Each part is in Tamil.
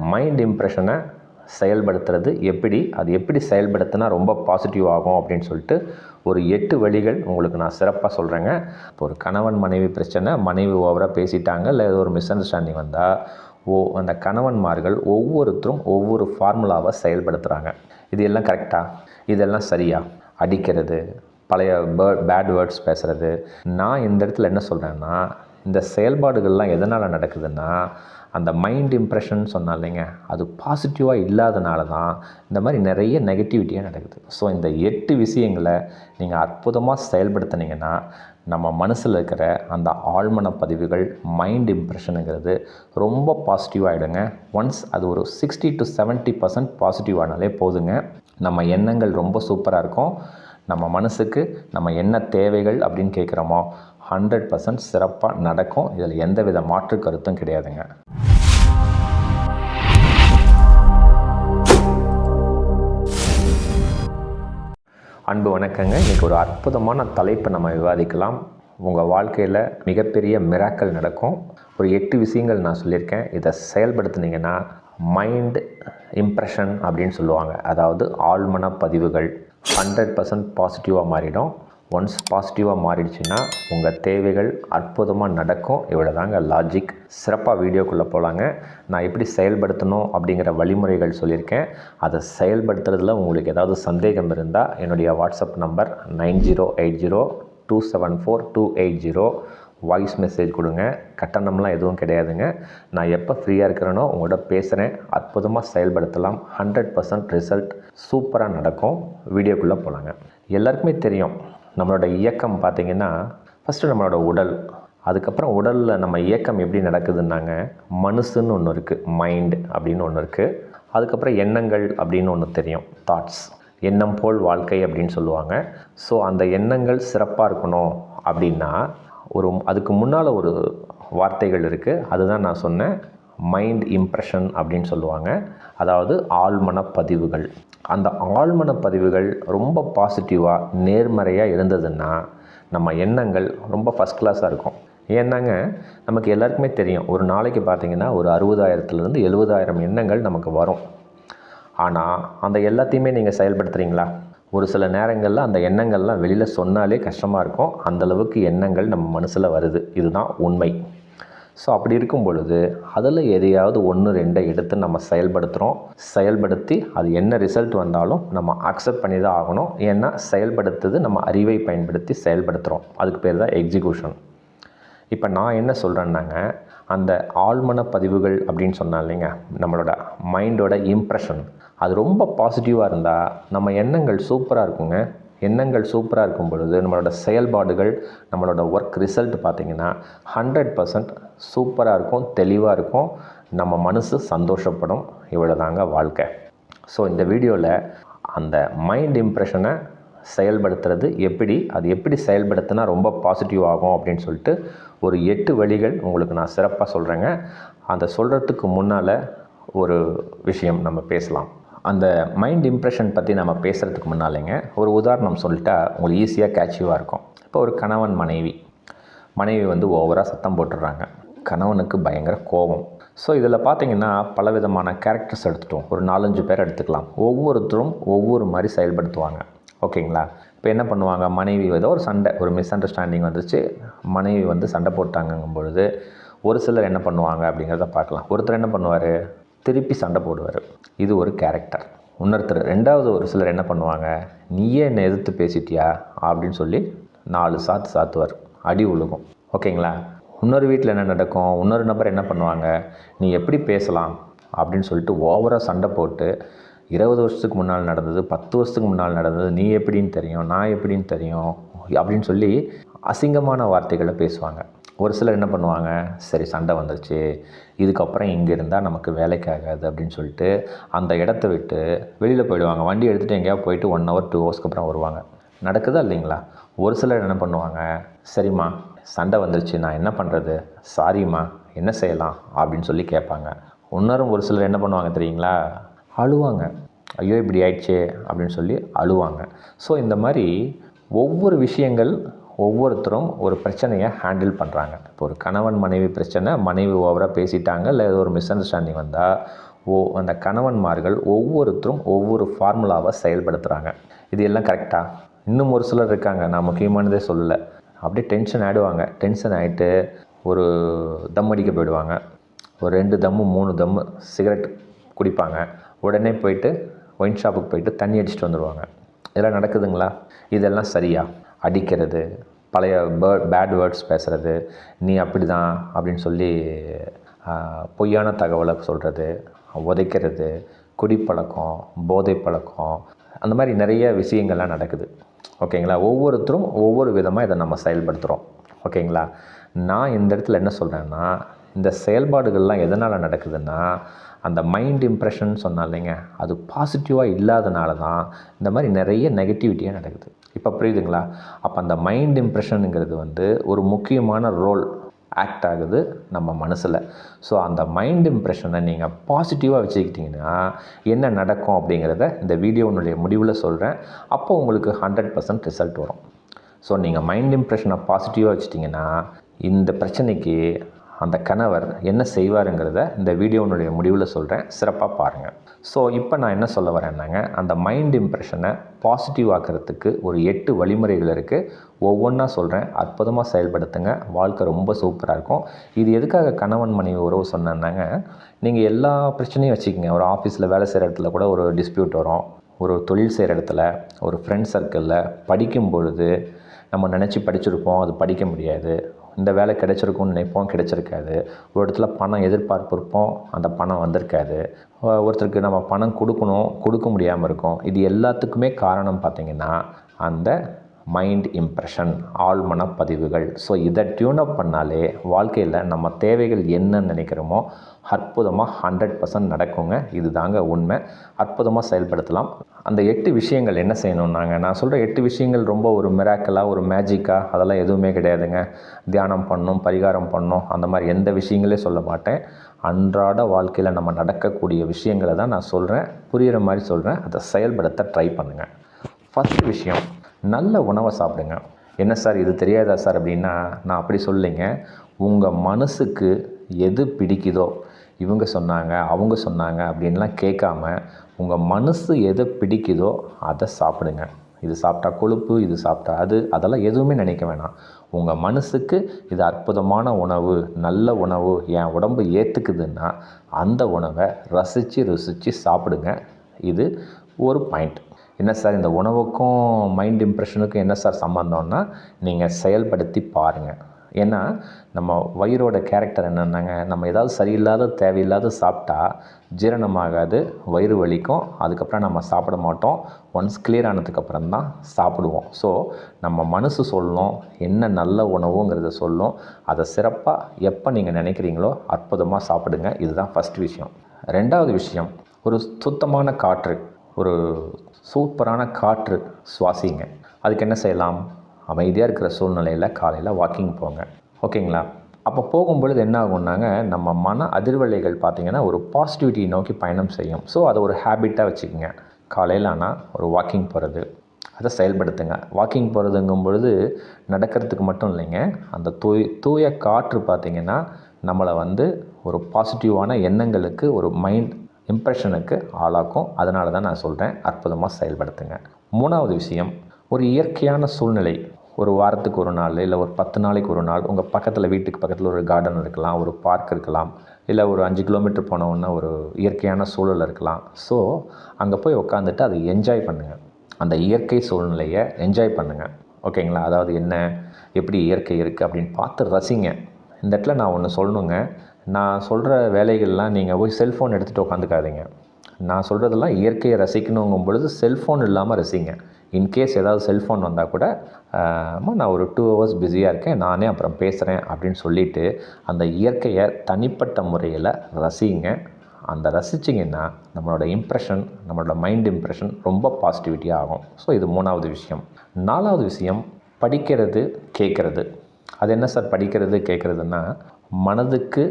மைண்ட் இம்ப்ரெஷனை செயல்படுத்துறது எப்படி, அது எப்படி செயல்படுத்தினா ரொம்ப பாசிட்டிவ் ஆகும் அப்படின்னு சொல்லிட்டு ஒரு 8 வழிகள் உங்களுக்கு நான் சிறப்பாக சொல்கிறேங்க. இப்போ ஒரு கணவன் மனைவி பிரச்சனை, மனைவி ஓவராக பேசிட்டாங்க, இல்லை ஏதோ ஒரு மிஸ் அண்டர்ஸ்டாண்டிங் வந்தால் அந்த கணவன்மார்கள் ஒவ்வொருத்தரும் ஒவ்வொரு ஃபார்முலாவை செயல்படுத்துகிறாங்க. இது எல்லாம் கரெக்டாக, இதெல்லாம் சரியா, அடிக்கிறது, பழைய பேட் வேர்ட்ஸ் பேசுகிறது. நான் இந்த இடத்துல என்ன சொல்கிறேன்னா, இந்த செயல்பாடுகள்லாம் எதனால் நடக்குதுன்னா, அந்த மைண்ட் இம்ப்ரெஷன் சொன்னால் இல்லைங்க, அது பாசிட்டிவாக இல்லாதனால தான் இந்த மாதிரி நிறைய நெகட்டிவிட்டியாக நடக்குது. ஸோ இந்த 8 விஷயங்களை நீங்கள் அற்புதமாக செயல்படுத்தினீங்கன்னா நம்ம மனசில் இருக்கிற அந்த ஆழ்மன பதிவுகள், மைண்ட் இம்ப்ரெஷனுங்கிறது ரொம்ப பாசிட்டிவாகிடுங்க. ஒன்ஸ் அது ஒரு 60 to 70% பாசிட்டிவ் ஆனாலே போதுங்க. நம்ம எண்ணங்கள் ரொம்ப சூப்பராக இருக்கும். நம்ம மனசுக்கு நம்ம என்ன தேவைகள் அப்படின்னு கேட்குறோமோ 100% சிறப்பாக நடக்கும். இதில் எந்தவித மாற்று கருத்தும் கிடையாதுங்க. அன்பு வணக்கங்க. இன்றைக்கி ஒரு அற்புதமான தலைப்பை நம்ம விவாதிக்கலாம். உங்கள் வாழ்க்கையில் மிகப்பெரிய மிராக்கள் நடக்கும். ஒரு 8 விஷயங்கள் நான் சொல்லியிருக்கேன். இதை செயல்படுத்தினீங்கன்னா மைண்ட் இம்ப்ரெஷன் அப்படின்னு சொல்லுவாங்க. அதாவது ஆழ்மன பதிவுகள் 100% பாசிட்டிவாக மாறிடும். ஒன்ஸ் பாசிட்டிவாக மாறிடுச்சுன்னா உங்கள் தேவைகள் அற்புதமாக நடக்கும். இவ்வளோ தாங்க லாஜிக். சிறப்பாக வீடியோக்குள்ளே போகலாங்க. நான் எப்படி செயல்படுத்தணும் அப்படிங்கிற வழிமுறைகள் சொல்லியிருக்கேன். அதை செயல்படுத்துறதுல உங்களுக்கு ஏதாவது சந்தேகம் இருந்தால் என்னுடைய வாட்ஸ்அப் நம்பர் 9080274280 வாய்ஸ் மெசேஜ் கொடுங்க. கட்டணம்லாம் எதுவும் கிடையாதுங்க. நான் எப்போ ஃப்ரீயாக இருக்கிறேனோ உங்களோட பேசுகிறேன். அற்புதமாக செயல்படுத்தலாம். 100% ரிசல்ட் சூப்பராக நடக்கும். வீடியோக்குள்ளே போகலாங்க. எல்லாருக்குமே தெரியும், நம்மளோட இயக்கம் பார்த்திங்கன்னா ஃபஸ்ட்டு நம்மளோட உடல், அதுக்கப்புறம் உடலில் நம்ம இயக்கம் எப்படி நடக்குதுன்னாங்க, மனசுன்னு ஒன்று இருக்குது, மைண்ட் அப்படின்னு ஒன்று இருக்குது. அதுக்கப்புறம் எண்ணங்கள் அப்படின்னு ஒன்று தெரியும், தாட்ஸ். எண்ணம் போல் வாழ்க்கை அப்படின்னு சொல்லுவாங்க. ஸோ அந்த எண்ணங்கள் சிறப்பாக இருக்கணும் அப்படின்னா அதுக்கு முன்னால் ஒரு வார்த்தைகள் இருக்குது. அதுதான் நான் சொன்னேன், மைண்ட் இம்ப்ரெஷன் அப்படின்னு சொல்லுவாங்க. அதாவது ஆழ்மன பதிவுகள். அந்த ஆழ்மன பதிவுகள் ரொம்ப பாசிட்டிவாக நேர்மறையாக இருந்ததுன்னா நம்ம எண்ணங்கள் ரொம்ப ஃபஸ்ட் கிளாஸாக இருக்கும். ஏன்னாங்க, நமக்கு எல்லாருக்குமே தெரியும், ஒரு நாளைக்கு பார்த்திங்கன்னா ஒரு 60,000 70,000 எண்ணங்கள் நமக்கு வரும். ஆனால் அந்த எல்லாத்தையுமே நீங்கள் செயல்படுத்துகிறீங்களா? ஒரு சில நேரங்களில் அந்த எண்ணங்கள்லாம் வெளியில் சொன்னாலே கஷ்டமாக இருக்கும். அந்தளவுக்கு எண்ணங்கள் நம்ம மனசில் வருது. இதுதான் உண்மை. ஸோ அப்படி இருக்கும் பொழுது அதில் எதையாவது 1-2 எடுத்து நம்ம செயல்படுத்தி அது என்ன ரிசல்ட் வந்தாலும் நம்ம அக்செப்ட் பண்ணி தான் ஆகணும். ஏன்னா செயல்படுத்துறது நம்ம அறிவை பயன்படுத்தி செயல்படுத்துகிறோம். அதுக்கு பேர் தான் எக்ஸிக்யூஷன். இப்போ நான் என்ன சொல்கிறேன்னாங்க, அந்த ஆழ்மன பதிவுகள் அப்படின்னு சொன்னால் இல்லைங்க, நம்மளோட மைண்டோட இம்ப்ரெஷன் அது ரொம்ப பாசிட்டிவாக இருந்தால் நம்ம எண்ணங்கள் சூப்பராக இருக்குங்க. எண்ணங்கள் சூப்பராக இருக்கும் பொழுது நம்மளோட செயல்பாடுகள், நம்மளோட ஒர்க் ரிசல்ட் பார்த்திங்கன்னா 100% சூப்பராக இருக்கும், தெளிவாக இருக்கும். நம்ம மனசு சந்தோஷப்படும். இவ்வளோ தாங்க வாழ்க்கை. ஸோ இந்த வீடியோவில் அந்த மைண்ட் இம்ப்ரெஷனை செயல்படுத்துறது எப்படி, அது எப்படி செயல்படுத்தினா ரொம்ப பாசிட்டிவ் ஆகும் அப்படின்னு சொல்லிட்டு ஒரு 8 வழிகள் உங்களுக்கு நான் சிறப்பாக சொல்கிறேங்க. அந்த சொல்கிறதுக்கு முன்னால் ஒரு விஷயம் நம்ம பேசலாம். அந்த மைண்ட் இம்ப்ரெஷன் பற்றி நம்ம பேசுகிறதுக்கு முன்னாலேங்க ஒரு உதாரணம் சொல்லிட்டா உங்களுக்கு ஈஸியாக கேட்சிவாக இருக்கும். இப்போ ஒரு கணவன் மனைவி ஓவராக சத்தம் போட்டுடுறாங்க. கணவனுக்கு பயங்கர கோபம். ஸோ இதில் பார்த்திங்கன்னா பலவிதமான கேரக்டர்ஸ் எடுத்துட்டோம். ஒரு 4-5 பேர் எடுத்துக்கலாம். ஒவ்வொருத்தரும் ஒவ்வொரு மாதிரி செயல்படுத்துவாங்க. ஓகேங்களா? இப்போ என்ன பண்ணுவாங்க, மனைவி ஏதோ ஒரு சண்டை, ஒரு மிஸ் அண்டர்ஸ்டாண்டிங் வந்துச்சு, மனைவி சண்டை போட்டாங்கங்கும் பொழுது ஒரு சிலர் என்ன பண்ணுவாங்க அப்படிங்கிறத பார்க்கலாம். ஒருத்தர் என்ன பண்ணுவார், திருப்பி சண்டை போடுவார். இது ஒரு கேரக்டர். ரெண்டாவது ஒரு சிலர் என்ன பண்ணுவாங்க, நீயே என்னை எதிர்த்து பேசிட்டியா அப்படின்னு சொல்லி 4 சாத்துவார், அடி விழுகும். ஓகேங்களா? இன்னொரு வீட்டில் என்ன நடக்கும், இன்னொரு நபர் என்ன பண்ணுவாங்க, நீ எப்படி பேசலாம் அப்படின்னு சொல்லிட்டு ஓவராக சண்டை போட்டு 20 வருஷத்துக்கு முன்னால் நடந்தது, 10 வருஷத்துக்கு முன்னால் நடந்தது, நீ எப்படின்னு தெரியும், நான் எப்படின்னு தெரியும் அப்படின்னு சொல்லி அசிங்கமான வார்த்தைகளை பேசுவாங்க. ஒரு சிலர் என்ன பண்ணுவாங்க, சரி சண்டை வந்துருச்சு, இதுக்கப்புறம் இங்கே இருந்தால் நமக்கு வேலைக்கு ஆகாது அப்படின்னு சொல்லிட்டு அந்த இடத்த விட்டு வெளியில் போயிடுவாங்க. வண்டி எடுத்துகிட்டு எங்கேயாவது போயிட்டு 1 hour 2 hours அப்புறம் வருவாங்க. நடக்குதா இல்லைங்களா? ஒரு சிலர் என்ன பண்ணுவாங்க, சரிம்மா சண்டை வந்துருச்சு, நான் என்ன பண்ணுறது, சாரிம்மா என்ன செய்யலாம் அப்படின்னு சொல்லி கேட்பாங்க. இன்னொரு ஒரு சிலர் என்ன பண்ணுவாங்க தெரியுங்களா, அழுவாங்க. ஐயோ இப்படி ஆயிடுச்சே அப்படின்னு சொல்லி அழுவாங்க. ஸோ இந்த மாதிரி ஒவ்வொரு விஷயங்கள் ஒவ்வொருத்தரும் ஒரு பிரச்சனையை ஹேண்டில் பண்ணுறாங்க. இப்போ ஒரு கணவன் மனைவி பிரச்சனை, மனைவி ஓவராக பேசிட்டாங்க, இல்லை ஏதோ ஒரு மிஸ் அண்டர்ஸ்டாண்டிங் வந்தால் அந்த கணவன்மார்கள் ஒவ்வொருத்தரும் ஒவ்வொரு ஃபார்முலாவை செயல்படுத்துகிறாங்க. இது எல்லாம் கரெக்டாக? இன்னும் ஒரு சிலர் இருக்காங்க, நான் முக்கியமானதே சொல்லலை, அப்படியே டென்ஷன் ஆகிடுவாங்க. டென்ஷன் ஆகிட்டு ஒரு தம் அடிக்க போயிடுவாங்க. ஒரு 2 தம்மு 3 தம்மு சிகரெட் குடிப்பாங்க. உடனே போயிட்டு ஒயின் ஷாப்புக்கு போயிட்டு தண்ணி அடிச்சுட்டு வந்துடுவாங்க. இதெல்லாம் நடக்குதுங்களா? இதெல்லாம் சரியா? அடிக்கிறது, பழைய பேட் வேர்ட்ஸ் பேசுகிறது, நீ அப்படி தான் அப்படின்னு சொல்லி பொய்யான தகவலை சொல்கிறது, உதைக்கிறது, குடிப்பழக்கம், போதை பழக்கம், அந்த மாதிரி நிறைய விஷயங்கள்லாம் நடக்குது. ஓகேங்களா? ஒவ்வொருத்தரும் ஒவ்வொரு விதமாக இதை நம்ம செயல்படுத்துகிறோம். ஓகேங்களா? நான் இந்த இடத்துல என்ன சொல்கிறேன்னா, இந்த செயல்பாடுகள்லாம் எதனால் நடக்குதுன்னா, அந்த மைண்ட் இம்ப்ரெஷன் சொன்னா இல்லைங்க, அது பாசிட்டிவாக இல்லாதனால தான் இந்த மாதிரி நிறைய நெகட்டிவிட்டியாக நடக்குது. இப்போ புரியுதுங்களா? அப்போ அந்த மைண்ட் இம்ப்ரெஷனுங்கிறது வந்து ஒரு முக்கியமான ரோல் ஆக்ட் ஆகுது நம்ம மனசில். ஸோ அந்த மைண்ட் இம்ப்ரெஷனை நீங்கள் பாசிட்டிவாக வச்சுக்கிட்டிங்கன்னா என்ன நடக்கும் அப்படிங்கிறத இந்த வீடியோனுடைய முடிவில் சொல்கிறேன். அப்போ உங்களுக்கு 100% ரிசல்ட் வரும். ஸோ நீங்கள் மைண்ட் இம்ப்ரெஷனை பாசிட்டிவாக வச்சுட்டிங்கன்னா இந்த பிரச்சனைக்கு அந்த கணவர் என்ன செய்வாருங்கிறத இந்த வீடியோனுடைய முடிவில் சொல்கிறேன். சிறப்பாக பாருங்கள். ஸோ இப்போ நான் என்ன சொல்ல வரேன்னாங்க, அந்த மைண்ட் இம்ப்ரெஷனை பாசிட்டிவ் ஆக்கிறதுக்கு ஒரு 8 வழிமுறைகள் இருக்குது. ஒவ்வொன்றா சொல்கிறேன், அற்புதமாக செயல்படுத்துங்க. வாழ்க்கை ரொம்ப சூப்பராக இருக்கும். இது எதுக்காக கணவன் மனைவி உறவு சொன்னேன்னாங்க, நீங்கள் எல்லா பிரச்சனையும் வச்சுக்கிங்க. ஒரு ஆஃபீஸில் வேலை செய்கிற இடத்துல கூட ஒரு டிஸ்பியூட் வரும். ஒரு தொழில் செய்கிற இடத்துல, ஒரு ஃப்ரெண்ட் சர்க்கிளில், படிக்கும் பொழுது நம்ம நினச்சி படிச்சிருப்போம், அது படிக்க முடியாது. இந்த வேலை கிடைச்சிருக்கும்னு நினைப்போம், கிடைச்சிருக்காது. ஒரு இடத்துல பணம் எதிர்பார்ப்பு இருப்போம், அந்த பணம் வந்திருக்காது. ஒருத்தருக்கு நம்ம பணம் கொடுக்கணும், கொடுக்க முடியாமல் இருக்கும். இது எல்லாத்துக்குமே காரணம் பார்த்திங்கன்னா அந்த மைண்ட் இம்ப்ரெஷன், ஆழ் மனப்பதிவுகள். ஸோ இதை டியூனப் பண்ணாலே வாழ்க்கையில் நம்ம தேவைகள் என்னன்னு நினைக்கிறோமோ அற்புதமாக 100% நடக்குங்க. இது தாங்க உண்மை. அற்புதமாக செயல்படுத்தலாம். அந்த 8 விஷயங்கள் என்ன செய்யணுன்னாங்க, நான் சொல்கிற 8 விஷயங்கள் ரொம்ப ஒரு மிராக்கலாக, ஒரு மேஜிக்காக அதெல்லாம் எதுவுமே கிடையாதுங்க. தியானம் பண்ணணும், பரிகாரம் பண்ணணும், அந்த மாதிரி எந்த விஷயங்களே சொல்ல மாட்டேன். அன்றாட வாழ்க்கையில் நம்ம நடக்கக்கூடிய விஷயங்களை தான் நான் சொல்கிறேன். புரிகிற மாதிரி சொல்கிறேன். அதை செயல்படுத்த ட்ரை பண்ணுங்கள். ஃபஸ்ட்டு விஷயம், நல்ல உணவை சாப்பிடுங்க. என்ன சார் இது தெரியாதா சார் அப்படின்னா, நான் அப்படி சொல்லிங்க. உங்கள் மனசுக்கு எது பிடிக்குதோ, இவங்க சொன்னாங்க அவங்க சொன்னாங்க அப்படின்லாம் கேட்காம உங்கள் மனசு எதை பிடிக்குதோ அதை சாப்பிடுங்க. இது சாப்பிட்டா கொழுப்பு, இது சாப்பிட்டா அதெல்லாம் எதுவுமே நினைக்க வேணாம். உங்கள் மனசுக்கு இது அற்புதமான உணவு, நல்ல உணவு, என் உடம்பு ஏற்றுக்குதுன்னா அந்த உணவை ரசித்து ருசித்து சாப்பிடுங்க. இது ஒரு பாயிண்ட். என்ன சார் இந்த உணவுக்கும் மைண்ட் இம்ப்ரெஷனுக்கும் என்ன சார் சம்மந்தம்னா, நீங்கள் செயல்படுத்தி பாருங்கள். ஏன்னா நம்ம வயிறோட கேரக்டர் என்னென்னாங்க, நம்ம ஏதாவது சரியில்லாத தேவையில்லாத சாப்பிட்டா ஜீரணமாகாது, வயிறு வலிக்கும், அதுக்கப்புறம் நம்ம சாப்பிட மாட்டோம். ஒன்ஸ் கிளியர் ஆனதுக்கப்புறம் தான் சாப்பிடுவோம். ஸோ நம்ம மனசு சொல்லணும் என்ன நல்ல உணவுங்கிறத சொல்லும். அதை சிறப்பாக எப்போ நீங்கள் நினைக்கிறீங்களோ அற்புதமாக சாப்பிடுங்க. இதுதான் ஃபஸ்ட் விஷயம். ரெண்டாவது விஷயம், ஒரு சுத்தமான காற்று, ஒரு சூப்பரான காற்று சுவாசிங்க. அதுக்கு என்ன செய்யலாம், அமைதியாக இருக்கிற சூழ்நிலையில் காலையில் வாக்கிங் போங்க. ஓகேங்களா? அப்போ போகும்பொழுது என்ன ஆகும்னாங்க, நம்ம மன அதிர்வலைகள் பார்த்திங்கன்னா ஒரு பாசிட்டிவிட்டி நோக்கி பயணம் செய்யும். ஸோ அதை ஒரு ஹேபிட்டாக வச்சுக்கோங்க. காலையில் ஆனால் ஒரு வாக்கிங் போகிறது, அதை செயல்படுத்துங்க. வாக்கிங் போகிறதுங்கும் பொழுது நடக்கிறதுக்கு மட்டும் இல்லைங்க, அந்த தூய காற்று பார்த்திங்கன்னா நம்மளை வந்து ஒரு பாசிட்டிவான எண்ணங்களுக்கு, ஒரு மைண்ட் இம்ப்ரெஷனுக்கு ஆளாக்கும். அதனால தான் நான் சொல்கிறேன், அற்புதமாக செயல்படுத்துங்க. மூணாவது விஷயம், ஒரு இயற்கையான சூழ்நிலை. ஒரு வாரத்துக்கு ஒரு நாள், இல்லை ஒரு 10 நாளைக்கு ஒரு நாள் உங்கள் பக்கத்தில், வீட்டுக்கு பக்கத்தில் ஒரு கார்டன் இருக்கலாம், ஒரு பார்க் இருக்கலாம், இல்லை ஒரு 5 கிலோமீட்டர் போனோன்னா ஒரு இயற்கையான சூழல் இருக்கலாம். ஸோ அங்கே போய் உட்காந்துட்டு அதை என்ஜாய் பண்ணுங்கள். அந்த இயற்கை சூழ்நிலையை என்ஜாய் பண்ணுங்கள். ஓகேங்களா? அதாவது என்ன, எப்படி இயற்கை இருக்குது அப்படின்னு பார்த்து ரசிங்க. இந்த இடத்துல நான் ஒன்று சொல்லணுங்க, நான் சொல்கிற வேலைகள்லாம் நீங்கள் போய் செல்ஃபோன் எடுத்துகிட்டு உட்காந்துக்காதீங்க. நான் சொல்கிறதெல்லாம் இயற்கையை ரசிக்கணுங்கும் பொழுது செல்ஃபோன் இல்லாமல் ரசிங்க. இன்கேஸ் ஏதாவது செல்ஃபோன் வந்தால் கூட நான் ஒரு 2 ஹவர்ஸ் பிஸியாக இருக்கேன், நானே அப்புறம் பேசுகிறேன் அப்படின்னு சொல்லிவிட்டு அந்த இயற்கையை தனிப்பட்ட முறையில் ரசிங்க. அந்த ரசிச்சிங்கன்னா நம்மளோட இம்ப்ரெஷன், நம்மளோட மைண்ட் இம்ப்ரெஷன் ரொம்ப பாசிட்டிவிட்டியாக ஆகும். ஸோ இது மூணாவது விஷயம். நாலாவது விஷயம், படிக்கிறது, கேட்குறது. அது என்ன சார் படிக்கிறது கேட்குறதுன்னா, மனதுக்கு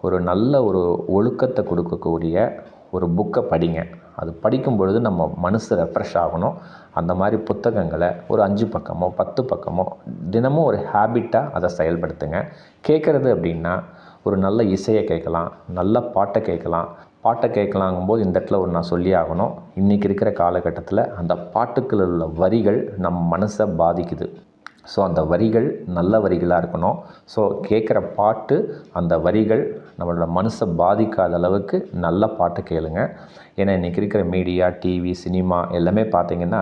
ஒரு நல்ல ஒரு ஒழுக்கத்தை கொடுக்கக்கூடிய ஒரு புக்கை படிங்க. அது படிக்கும் பொழுது நம்ம மனசு ரெஃப்ரெஷ் ஆகணும். அந்த மாதிரி புத்தகங்களை ஒரு 5 பக்கமோ 10 பக்கமோ தினமும் ஒரு ஹேபிட்டாக அதை செயல்படுத்துங்க. கேட்குறது அப்படின்னா ஒரு நல்ல இசையை கேட்கலாம், நல்ல பாட்டை கேட்கலாம், பாட்டை கேட்கலாங்கும்போது இந்த இடத்துல ஒரு நான் சொல்லி ஆகணும். இன்றைக்கி இருக்கிற காலகட்டத்தில் அந்த பாட்டுக்களில் உள்ள வரிகள் நம் மனசை பாதிக்குது. ஸோ அந்த வரிகள் நல்ல வரிகளாக இருக்கணும். ஸோ கேட்குற பாட்டு அந்த வரிகள் நம்மளோட மனசை பாதிக்காத அளவுக்கு நல்ல பாட்டு கேளுங்க. ஏன்னா இன்றைக்கி இருக்கிற மீடியா, டிவி, சினிமா எல்லாமே பார்த்திங்கன்னா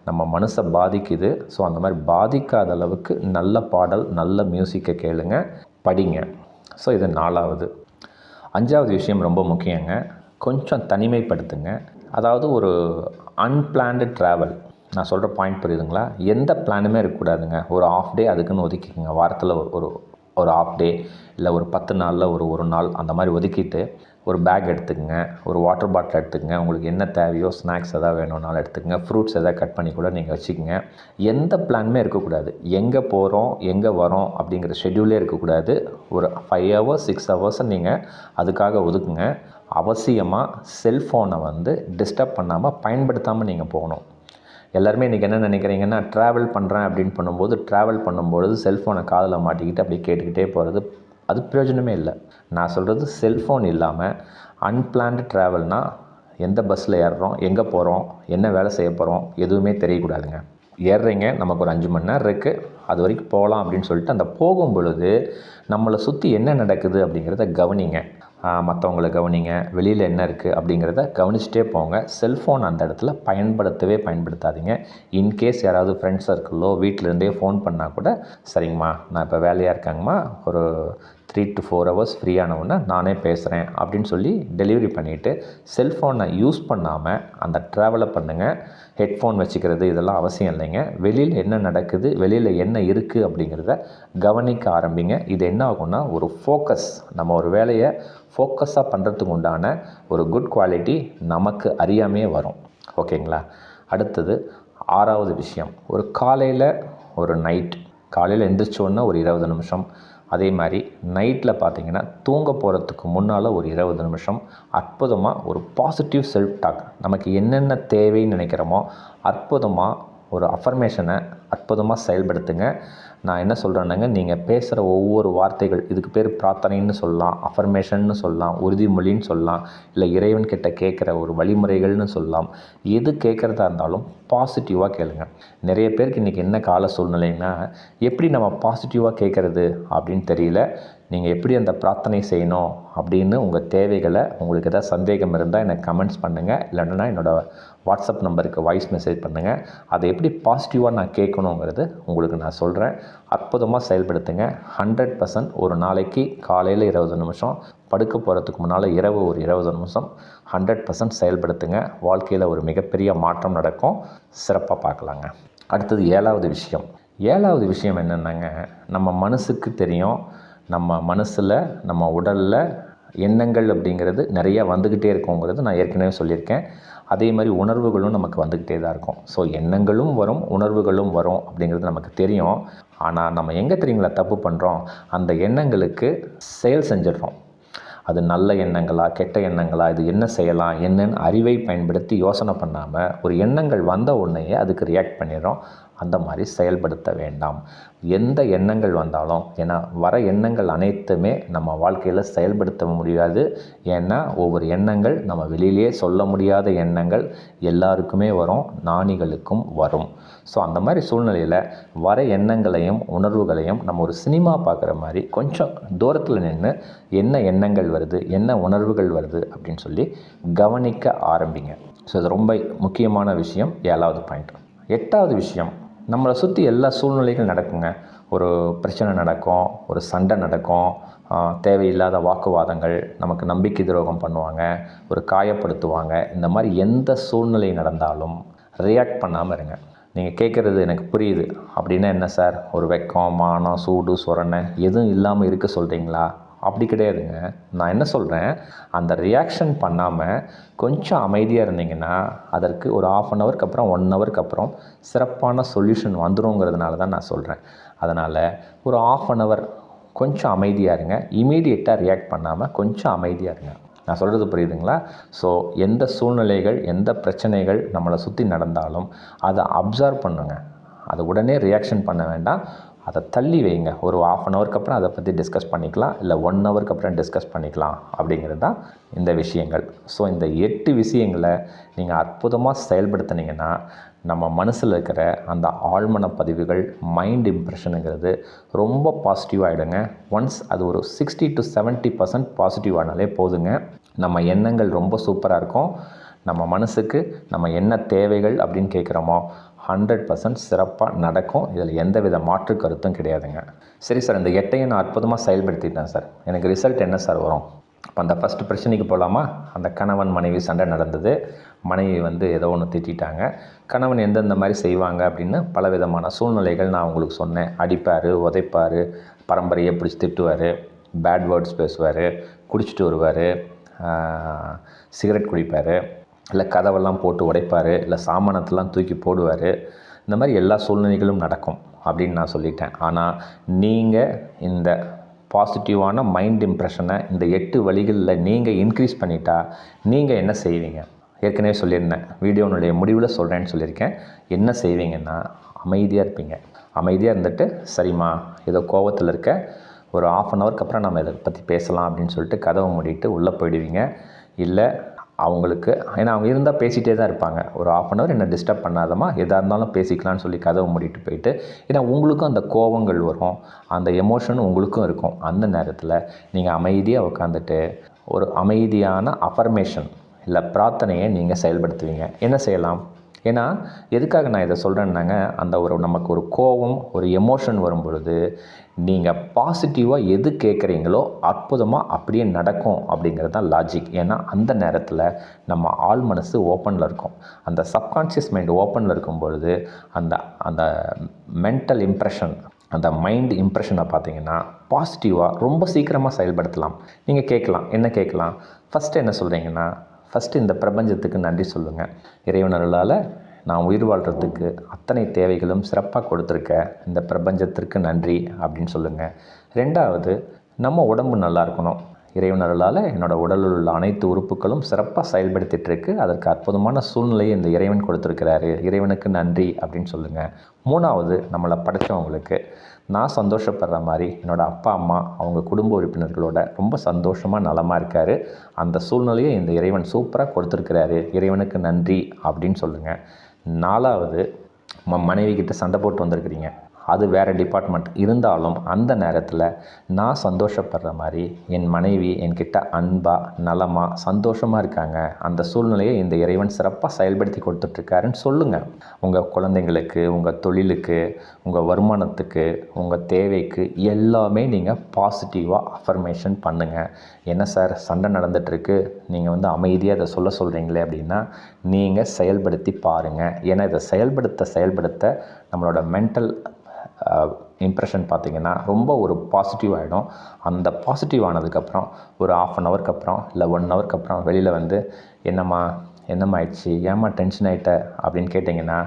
நம்ம மனசை பாதிக்குது. ஸோ அந்த மாதிரி பாதிக்காத அளவுக்கு நல்ல பாடல், நல்ல மியூசிக்கை கேளுங்க, படிங்க. ஸோ இது 4வது. 5வது விஷயம் ரொம்ப முக்கியங்க. கொஞ்சம் தனிமைப்படுத்துங்க. அதாவது ஒரு அன்பிளான்டு ட்ராவல். நான் சொல்கிற பாயிண்ட் புரியுதுங்களா? எந்த பிளானுமே இருக்கக்கூடாதுங்க. ஒரு ஆஃப் டே அதுக்குன்னு ஒதுக்கிக்கோங்க. வாரத்தில் ஒரு ஆஃப் டே, இல்லை ஒரு 10 நாளில் ஒரு நாள் அந்த மாதிரி ஒதுக்கிட்டு ஒரு பேக் எடுத்துக்கங்க, ஒரு வாட்டர் பாட்டில் எடுத்துக்கங்க. உங்களுக்கு என்ன தேவையோ ஸ்நாக்ஸ் எதாவது வேணும்னாலும் எடுத்துக்கங்க. ஃப்ரூட்ஸ் எதாவது கட் பண்ணி கூட நீங்கள் வச்சுக்கோங்க. எந்த பிளானுமே இருக்கக்கூடாது. எங்கே போகிறோம், எங்கே வரோம் அப்படிங்கிற ஷெட்யூலே இருக்கக்கூடாது. ஒரு 5 ஹவர்ஸ் 6 ஹவர்ஸை நீங்கள் அதுக்காக ஒதுக்குங்க. அவசியமாக செல்ஃபோனை டிஸ்டர்ப் பண்ணாமல், பயன்படுத்தாமல் நீங்கள் போகணும். எல்லாருமே இன்றைக்கி என்ன நினைக்கிறீங்கன்னா, ட்ராவல் பண்ணுறேன் அப்படின்னு பண்ணும்போது, ட்ராவல் பண்ணும்பொழுது செல்ஃபோனை காதில் மாட்டிக்கிட்டு அப்படியே கேட்டுக்கிட்டே போகிறது, அது பிரயோஜனமே இல்லை. நான் சொல்கிறது செல்ஃபோன் இல்லாமல் அன்பிளான்டு ட்ராவல்னால் எந்த பஸ்ஸில் ஏறுறோம், எங்கே போகிறோம், என்ன வேலை செய்ய போகிறோம் எதுவுமே தெரியக்கூடாதுங்க. ஏறுறீங்க, நமக்கு ஒரு 5 மணி நேரம் இருக்குது, அது வரைக்கும் போகலாம் அப்படின்னு சொல்லிட்டு அந்த போகும் பொழுது நம்மளை சுற்றி என்ன நடக்குது அப்படிங்கிறத கவனிங்க. மற்றவங்கள கவனிங்க, வெளியில் என்ன இருக்குது அப்படிங்கிறத கவனிச்சிட்டே போங்க. செல்ஃபோன் அந்த இடத்துல பயன்படுத்தாதீங்க. இன்கேஸ் யாராவது ஃப்ரெண்ட்ஸ் சர்க்கிளோ வீட்டிலேருந்தே ஃபோன் பண்ணால் கூட, சரிங்கம்மா நான் இப்போ வேலையாக இருக்காங்கம்மா, ஒரு 3 to 4 ஹவர்ஸ் ஃப்ரீயானவுடனே நானே பேசுகிறேன் அப்படின்னு சொல்லி டெலிவரி பண்ணிவிட்டு செல்ஃபோனை யூஸ் பண்ணாமல் அந்த ட்ராவலை பண்ணுங்கள். ஹெட்ஃபோன் வச்சுக்கிறது இதெல்லாம் அவசியம் இல்லைங்க. வெளியில் என்ன நடக்குது, வெளியில் என்ன இருக்குது அப்படிங்கிறத கவனிக்க ஆரம்பிங்க. இது என்ன ஆகும்னா, ஒரு ஃபோக்கஸ், நம்ம ஒரு வேலையை ஃபோக்கஸாக பண்ணுறதுக்கு உண்டான ஒரு குட் குவாலிட்டி நமக்கு அறியாமையே வரும். ஓகேங்களா? அடுத்தது 6வது விஷயம், ஒரு காலையில் ஒரு நைட், காலையில் எந்திரிச்சோன்னா ஒரு 20 நிமிஷம், அதே மாதிரி நைட்டில் பார்த்திங்கன்னா தூங்க போகிறதுக்கு முன்னால் ஒரு 20 நிமிஷம் அற்புதமாக ஒரு பாசிட்டிவ் செல்ஃப் டாக், நமக்கு என்னென்ன தேவைன்னு நினைக்கிறோமோ அற்புதமாக ஒரு அஃபர்மேஷனை அற்புதமாக செயல்படுத்துங்க. நான் என்ன சொல்கிறேன்னாங்க, நீங்கள் பேசுகிற ஒவ்வொரு வார்த்தைகள், இதுக்கு பேர் பிரார்த்தனைன்னு சொல்லலாம், அஃபர்மேஷன்னு சொல்லலாம், உறுதிமொழின்னு சொல்லலாம், இல்லை இறைவன்கிட்ட கேட்குற ஒரு வழிமுறைகள்னு சொல்லலாம். எது கேட்குறதா இருந்தாலும் பாசிட்டிவாக கேளுங்க. நிறைய பேருக்கு இன்றைக்கி என்ன கால சூழ்நிலைன்னா, எப்படி நம்ம பாசிட்டிவாக கேட்குறது அப்படின்னு தெரியல. நீங்கள் எப்படி அந்த பிரார்த்தனை செய்யணும் அப்படின்னு உங்கள் தேவைகளை, உங்களுக்கு எதாவது சந்தேகம் இருந்தால் எனக்கு கமெண்ட்ஸ் பண்ணுங்கள், இல்லைன்னா என்னோடய வாட்ஸ்அப் நம்பருக்கு வாய்ஸ் மெசேஜ் பண்ணுங்கள். அதை எப்படி பாசிட்டிவாக நான் கேட்கணுங்கிறது உங்களுக்கு நான் சொல்கிறேன். அற்புதமாக செயல்படுத்துங்க. 100% ஒரு நாளைக்கு காலையில் 20 நிமிஷம், படுக்க போகிறதுக்கு முன்னால் இரவு ஒரு 20 நிமிஷம் 100% செயல்படுத்துங்க. வாழ்க்கையில் ஒரு மிகப்பெரிய மாற்றம் நடக்கும். சிறப்பாக பார்க்கலாங்க. அடுத்தது 7வது விஷயம். 7வது விஷயம் என்னென்னாங்க, நம்ம மனசுக்கு தெரியும், நம்ம மனசில், நம்ம உடலில் எண்ணங்கள் அப்படிங்கிறது நிறைய வந்துக்கிட்டே இருக்குங்கிறது நான் ஏற்கனவே சொல்லியிருக்கேன். அதே மாதிரி உணர்வுகளும் நமக்கு வந்துக்கிட்டே தான் இருக்கும். ஸோ எண்ணங்களும் வரும், உணர்வுகளும் வரும் அப்படிங்கிறது நமக்கு தெரியும். ஆனால் நம்ம எங்கே தெரியுங்களா தப்பு பண்ணுறோம், அந்த எண்ணங்களுக்கு செயல் செஞ்சிடுறோம். அது நல்ல எண்ணங்களா, கெட்ட எண்ணங்களா, இது என்ன செய்யலாம், என்னன்னு அறிவை பயன்படுத்தி யோசனை பண்ணாமல் ஒரு எண்ணங்கள் வந்த உடனேயே அதுக்கு ரியாக்ட் பண்ணிடுறோம். அந்த மாதிரி செயல்படுத்த வேண்டாம். எந்த எண்ணங்கள் வந்தாலும், ஏன்னா வர எண்ணங்கள் அனைத்துமே நம்ம வாழ்க்கையில் செயல்படுத்த முடியாது. ஏன்னா ஒவ்வொரு எண்ணங்கள் நம்ம வெளியிலே சொல்ல முடியாத எண்ணங்கள் எல்லாருக்குமே வரும், ஞானிகளுக்கும் வரும். ஸோ அந்த மாதிரி சூழ்நிலையில் வர எண்ணங்களையும் உணர்வுகளையும் நம்ம ஒரு சினிமா பார்க்குற மாதிரி கொஞ்சம் தூரத்தில் நின்று என்ன எண்ணங்கள் வருது, என்ன உணர்வுகள் வருது அப்படின்னு சொல்லி கவனிக்க ஆரம்பிங்க. ஸோ இது ரொம்ப முக்கியமான விஷயம். 7வது பாயிண்ட். 8வது விஷயம், நம்மளை சுற்றி எல்லா சூழ்நிலைகளும் நடக்குங்க. ஒரு பிரச்சனை நடக்கும், ஒரு சண்டை நடக்கும், தேவையில்லாத வாக்குவாதங்கள், நமக்கு நம்பிக்கை துரோகம் பண்ணுவாங்க, ஒரு காயப்படுத்துவாங்க. இந்த மாதிரி எந்த சூழ்நிலை நடந்தாலும் ரியாக்ட் பண்ணாமல் இருங்க. நீங்கள் கேட்குறது எனக்கு புரியுது அப்படின்னா என்ன சார், ஒரு வெக்கம், மானம், சூடு, சொரணை எதுவும் இல்லாமல் இருக்க சொல்கிறீங்களா? அப்படி கிடையாதுங்க. நான் என்ன சொல்கிறேன், அந்த ரியாக்ஷன் பண்ணாமல் கொஞ்சம் அமைதியாக இருந்தீங்கன்னா அதற்கு ஒரு 1/2 ஹவருக்கு அப்புறம் 1 ஹவருக்கு அப்புறம் சிறப்பான சொல்யூஷன் வந்துருங்கிறதுனால தான் நான் சொல்கிறேன். அதனால் ஒரு 1/2 ஹவர் கொஞ்சம் அமைதியாக இருங்க. இமீடியட்டாக ரியாக்ட் பண்ணாமல் கொஞ்சம் அமைதியாக இருங்க. நான் சொல்கிறது புரியுதுங்களா? ஸோ எந்த சூழ்நிலைகள், எந்த பிரச்சனைகள் நம்மளை சுற்றி நடந்தாலும் அதை அப்சர்வ் பண்ணுங்க. அதை உடனே ரியாக்ஷன் பண்ண வேண்டாம். அதை தள்ளி வைங்க. ஒரு ½ அன் ஹவருக்கு அப்புறம் அதை பற்றி டிஸ்கஸ் பண்ணிக்கலாம், இல்லை 1 ஹவருக்கு அப்புறம் டிஸ்கஸ் பண்ணிக்கலாம் அப்படிங்கிறது தான் இந்த விஷயங்கள். ஸோ இந்த 8 விஷயங்களை நீங்கள் அற்புதமாக செயல்படுத்தினீங்கன்னா நம்ம மனசில் இருக்கிற அந்த ஆழ்மன பதிவுகள், மைண்ட் இம்ப்ரெஷனுங்கிறது ரொம்ப பாசிட்டிவாகிடுங்க. ஒன்ஸ் அது ஒரு 60 to 70% பாசிட்டிவ் ஆனாலே போதுங்க. நம்ம எண்ணங்கள் ரொம்ப சூப்பராக இருக்கும். நம்ம மனசுக்கு நம்ம என்ன தேவைகள் அப்படின்னு கேட்குறோமோ 100% சிறப்பாக நடக்கும். இதில் எந்த வித மாற்று கருத்தும் கிடையாதுங்க. சரி சார், இந்த 8ஐயும் நான் அற்புதமாக செயல்படுத்திட்டேன் சார், எனக்கு ரிசல்ட் என்ன சார் வரும்? இப்போ அந்த ஃபஸ்ட்டு பிரச்சனைக்கு போகலாமா? அந்த கணவன் மனைவி சண்டை நடந்தது. மனைவி ஏதோ ஒன்று திட்டாங்க. கணவன் எந்தெந்த மாதிரி செய்வாங்க அப்படின்னு பல விதமான சூழ்நிலைகள் நான் உங்களுக்கு சொன்னேன். அடிப்பார், உதைப்பார், பரம்பரையை பிடிச்சி திட்டுவார், பேட் வேர்ட்ஸ் பேசுவார், குடிச்சிட்டு வருவார், சிகரெட் குடிப்பார், இல்லை கதவெல்லாம் போட்டு உடைப்பார், இல்லை சாமானத்தெல்லாம் தூக்கி போடுவார். இந்த மாதிரி எல்லா சூழ்நிலைகளும் நடக்கும் அப்படின்னு நான் சொல்லிட்டேன். ஆனால் நீங்கள் இந்த பாசிட்டிவான மைண்ட் இம்ப்ரெஷனை இந்த 8 வழிகளில் நீங்கள் இன்க்ரீஸ் பண்ணிட்டா நீங்கள் என்ன செய்வீங்க? ஏற்கனவே சொல்லியிருந்தேன், வீடியோனுடைய முடிவில் சொல்கிறேன்னு சொல்லியிருக்கேன். என்ன செய்வீங்கன்னா அமைதியாக இருப்பீங்க. அமைதியாக இருந்துட்டு, சரிம்மா ஏதோ கோவத்தில் இருக்க, ஒரு ½ அன் ஹவருக்கு அப்புறம் நம்ம இதை பற்றி பேசலாம் அப்படின்னு சொல்லிட்டு கதவை மூடிட்டு உள்ளே போயிடுவீங்க. இல்லை அவங்களுக்கு, ஏன்னா அவங்க இருந்தால் பேசிகிட்டே தான் இருப்பாங்க, ஒரு ½ அன் ஹவர் என்ன டிஸ்டர்ப் பண்ணாதமா, எதாக இருந்தாலும் பேசிக்கலான்னு சொல்லி கதவை மூடிட்டு போயிட்டு, ஏன்னா உங்களுக்கும் அந்த கோபங்கள் வரும், அந்த எமோஷன் உங்களுக்கும் இருக்கும். அந்த நேரத்தில் நீங்கள் அமைதியாக உட்காந்துட்டு ஒரு அமைதியான அஃபர்மேஷன் இல்லை பிரார்த்தனையை நீங்கள் செயல்படுத்துவீங்க. என்ன செய்யலாம்? ஏன்னா எதுக்காக நான் இதை சொல்கிறேன்னாங்க, அந்த நமக்கு ஒரு கோபம், ஒரு எமோஷன் வரும் பொழுது நீங்கள் பாசிட்டிவாக எது கேட்குறீங்களோ அற்புதமாக அப்படியே நடக்கும் அப்படிங்கிறது தான் லாஜிக். ஏன்னா அந்த நேரத்தில் நம்ம ஆள் மனசு ஓப்பனில் இருக்கும். அந்த சப்கான்ஷியஸ் மைண்ட் ஓப்பனில் இருக்கும் பொழுது அந்த அந்த மென்டல் இம்ப்ரெஷன், அந்த மைண்ட் இம்ப்ரெஷனை பார்த்தீங்கன்னா பாசிட்டிவாக ரொம்ப சீக்கிரமாக செயல்படுத்தலாம். நீங்கள் கேட்கலாம், என்ன கேட்கலாம்? ஃபஸ்ட்டு என்ன சொல்கிறீங்கன்னா, ஃபஸ்ட்டு இந்த பிரபஞ்சத்துக்கு நன்றி சொல்லுங்கள். இறைவனர்களால் நான் உயிர் வாழ்கிறதுக்கு அத்தனை தேவைகளும் சிறப்பாக கொடுத்துருக்க இந்த பிரபஞ்சத்திற்கு நன்றி அப்படின்னு சொல்லுங்கள். 2வது, நம்ம உடம்பு நல்லா இருக்கணும். இறைவனர்களால் என்னோடய உடலில் உள்ள அனைத்து உறுப்புகளும் சிறப்பாக செயல்படுத்திகிட்ருக்கு, அதற்கு அற்புதமான சூழ்நிலையை இந்த இறைவன் கொடுத்துருக்கிறாரு, இறைவனுக்கு நன்றி அப்படின்னு சொல்லுங்கள். 3வது, நம்மளை படைத்தவங்களுக்கு நான் சந்தோஷப்படுற மாதிரி என்னோடய அப்பா அம்மா அவங்க குடும்ப உறுப்பினர்களோட ரொம்ப சந்தோஷமாக நலமாக இருக்கார், அந்த சூழ்நிலையை இந்த இறைவன் சூப்பராக கொடுத்துருக்கிறாரு, இறைவனுக்கு நன்றி அப்படின்னு சொல்லுங்கள். 4வது, மனைவி கிட்ட சண்டை போட்டு வந்திருக்கிறீங்க, அது வேறு டிபார்ட்மெண்ட், இருந்தாலும் அந்த நேரத்தில் நான் சந்தோஷப்படுற மாதிரி என் மனைவி என்கிட்ட அன்பாக நலமாக சந்தோஷமாக இருக்காங்க, அந்த சூழ்நிலையை இந்த இறைவன் சிறப்பாக செயல்படுத்தி கொடுத்துட்ருக்காருன்னு சொல்லுங்கள். உங்கள் குழந்தைங்களுக்கு, உங்கள் தொழிலுக்கு, உங்கள் வருமானத்துக்கு, உங்கள் தேவைக்கு எல்லாமே நீங்கள் பாசிட்டிவாக அஃபர்மேஷன் பண்ணுங்கள். என்ன சார் சண்டை நடந்துகிட்ருக்கு, நீங்கள் அமைதியாக இதை சொல்கிறீங்களே அப்படின்னா, நீங்கள் செயல்படுத்தி பாருங்கள். ஏன்னா இதை செயல்படுத்த நம்மளோட மென்டல் இம்ப்ரெஷன் பார்த்திங்கன்னா ரொம்ப ஒரு பாசிட்டிவ் ஆகிடும். அந்த பாசிட்டிவ் ஆனதுக்கப்புறம் ஒரு ½ அன் ஹவருக்கு அப்புறம் இல்லை 1 ஹவருக்கு அப்புறம் வெளியில் என்னம்மா ஆயிடுச்சு, ஏம்மா டென்ஷன் ஆகிட்ட அப்படின்னு கேட்டிங்கன்னா,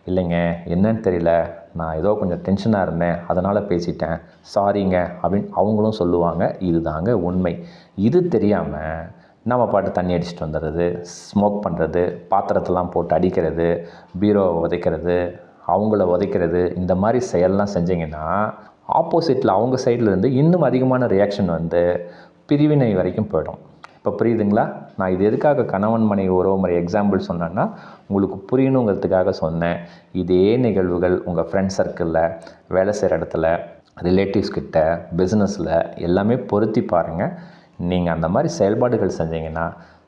இல்லைங்க என்னன்னு தெரியல, நான் ஏதோ கொஞ்சம் டென்ஷனாக இருந்தேன் அதனால் பேசிட்டேன், சாரிங்க அப்படின்னு அவங்களும் சொல்லுவாங்க. இதுதாங்க உண்மை. இது தெரியாமல் நம்ம பாட்டு தண்ணி அடிச்சுட்டு வந்துடுறது, ஸ்மோக் பண்ணுறது, பாத்திரத்தெல்லாம் போட்டு அடிக்கிறது, பீரோவை உதைக்கிறது, அவங்கள உதைக்கிறது, இந்த மாதிரி செயல்லாம் செஞ்சிங்கன்னா ஆப்போசிட்டில் அவங்க சைட்லேருந்து இன்னும் அதிகமான ரியாக்ஷன் பிரிவினை வரைக்கும் போயிடும். இப்போ புரியுதுங்களா? நான் இது எதுக்காக கணவன் மனைவி உறவு முறை எக்ஸாம்பிள் சொன்னேன்னா உங்களுக்கு புரியணுங்கிறதுக்காக சொன்னேன். இதே நிகழ்வுகள் உங்கள் ஃப்ரெண்ட் சர்க்கிளில், வேலை செய்கிற இடத்துல, ரிலேட்டிவ்ஸ் கிட்ட, பிஸ்னஸில் எல்லாமே பொருத்தி பாருங்கள். நீங்கள் அந்த மாதிரி செயல்பாடுகள் செஞ்சீங்கன்னா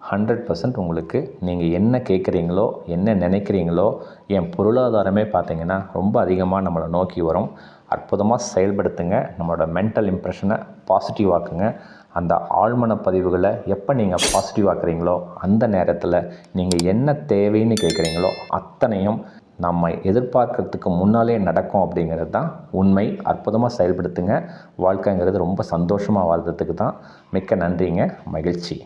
100% உங்களுக்கு நீங்கள் என்ன கேட்குறீங்களோ, என்ன நினைக்கிறீங்களோ, என் பொருளாதாரமே பார்த்திங்கன்னா ரொம்ப அதிகமாக நம்மளை நோக்கி வரும். அற்புதமாக செயல்படுத்துங்க. நம்மளோட மென்டல் இம்ப்ரெஷனை பாசிட்டிவ் ஆக்குங்க. அந்த ஆழ்மன பதிவுகளை எப்போ நீங்கள் பாசிட்டிவ் ஆக்குறீங்களோ அந்த நேரத்தில் நீங்கள் என்ன தேவைன்னு கேட்குறீங்களோ அத்தனையும் நம்ம எதிர்பார்க்கறதுக்கு முன்னாலே நடக்கும் அப்படிங்கிறது தான் உண்மை. அற்புதமாக செயல்படுத்துங்க. வாழ்க்கைங்கிறது ரொம்ப சந்தோஷமாக வாழ்கிறதுக்கு தான். மிக்க நன்றிங்க. மகிழ்ச்சி.